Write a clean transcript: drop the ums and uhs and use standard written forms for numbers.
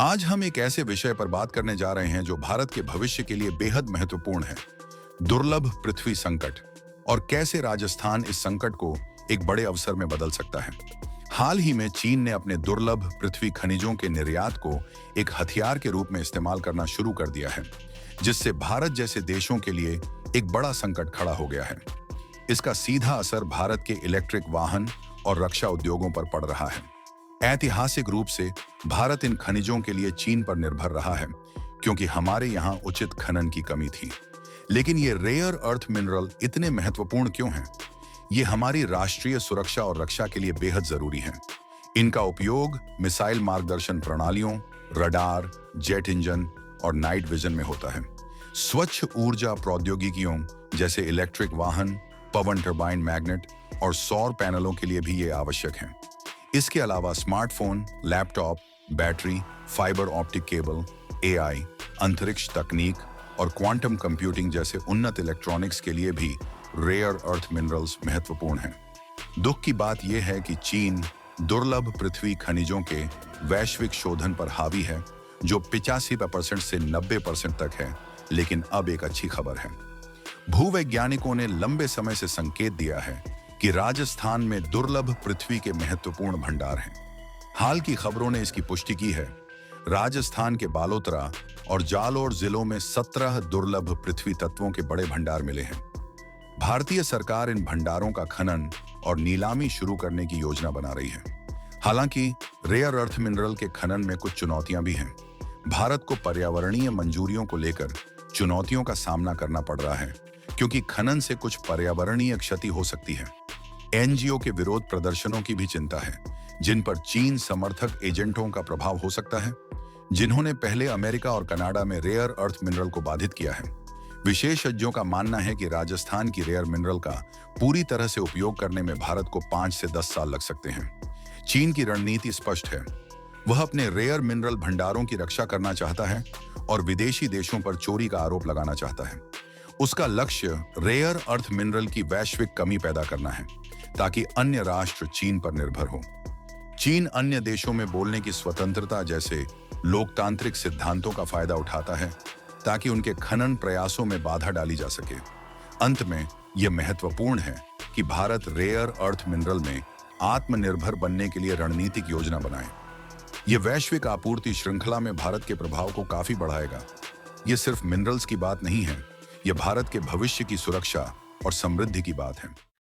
आज हम एक ऐसे विषय पर बात करने जा रहे हैं जो भारत के भविष्य के लिए बेहद महत्वपूर्ण है। दुर्लभ पृथ्वी संकट और कैसे राजस्थान इस संकट को एक बड़े अवसर में बदल सकता है। हाल ही में चीन ने अपने दुर्लभ पृथ्वी खनिजों के निर्यात को एक हथियार के रूप में इस्तेमाल करना शुरू कर दिया है, जिससे भारत जैसे देशों के लिए एक बड़ा संकट खड़ा हो गया है। इसका सीधा असर भारत के इलेक्ट्रिक वाहन और रक्षा उद्योगों पर पड़ रहा है। ऐतिहासिक रूप से भारत इन खनिजों के लिए चीन पर निर्भर रहा है, क्योंकि हमारे यहाँ उचित खनन की कमी थी। लेकिन ये रेयर अर्थ मिनरल इतने महत्वपूर्ण क्यों हैं? ये हमारी राष्ट्रीय सुरक्षा और रक्षा के लिए बेहद जरूरी हैं। इनका उपयोग मिसाइल मार्गदर्शन प्रणालियों, रडार, जेट इंजन और नाइट विजन में होता है। स्वच्छ ऊर्जा प्रौद्योगिकियों जैसे इलेक्ट्रिक वाहन, पवन टरबाइन मैग्नेट और सौर पैनलों के लिए भी ये आवश्यक हैं। इसके अलावा smartphone, laptop, battery, fibre optic cable, AI, अंतरिक्ष तकनीक और क्वांटम कंप्यूटिंग जैसे उन्नत इलेक्ट्रॉनिक्स के लिए भी रेयर अर्थ मिनरल्स महत्वपूर्ण हैं। दुख की बात यह है कि चीन दुर्लभ पृथ्वी खनिजों के वैश्विक शोधन पर हावी है, जो 85% से 90% तक है। लेकिन अब एक अच्छी खबर है। भूवैज्ञानिकों ने लंबे समय से संकेत दिया है कि राजस्थान में दुर्लभ पृथ्वी के महत्वपूर्ण भंडार हैं। हाल की खबरों ने इसकी पुष्टि की है। राजस्थान के बालोतरा और जालौर जिलों में 17 दुर्लभ पृथ्वी तत्वों के बड़े भंडार मिले हैं। भारतीय सरकार इन भंडारों का खनन और नीलामी शुरू करने की योजना बना रही है। हालांकि रेयर अर्थ मिनरल के खनन में कुछ चुनौतियां भी हैं। भारत को पर्यावरणीय मंजूरियों को लेकर चुनौतियों का सामना करना पड़ रहा है, क्योंकि खनन से कुछ पर्यावरणीय क्षति हो सकती है। एनजीओ के विरोध प्रदर्शनों की भी चिंता है, जिन पर चीन समर्थक एजेंटों का प्रभाव हो सकता है, जिन्होंने पहले अमेरिका और कनाडा में रेयर अर्थ मिनरल को बाधित किया है। विशेषज्ञों का मानना है कि राजस्थान की रेयर मिनरल का पूरी तरह से उपयोग करने में भारत को 5 से 10 साल लग सकते हैं। चीन की रणनीति स्पष्ट है। वह अपने रेयर मिनरल भंडारों की रक्षा करना चाहता है और विदेशी देशों पर चोरी का आरोप लगाना चाहता है। उसका लक्ष्य रेयर अर्थ मिनरल की वैश्विक कमी पैदा करना है, ताकि अन्य राष्ट्र चीन पर निर्भर हो। चीन अन्य देशों में बोलने की स्वतंत्रता जैसे लोकतांत्रिक सिद्धांतों का फायदा उठाता है, ताकि उनके खनन प्रयासों में बाधा डाली जा सके। अंत में यह महत्वपूर्ण है कि भारत रेयर अर्थ मिनरल में आत्मनिर्भर बनने के लिए रणनीतिक योजना बनाए। यह वैश्विक आपूर्ति श्रृंखला में भारत के प्रभाव को काफी बढ़ाएगा। यह सिर्फ मिनरल्स की बात नहीं है, यह भारत के भविष्य की सुरक्षा और समृद्धि की बात है।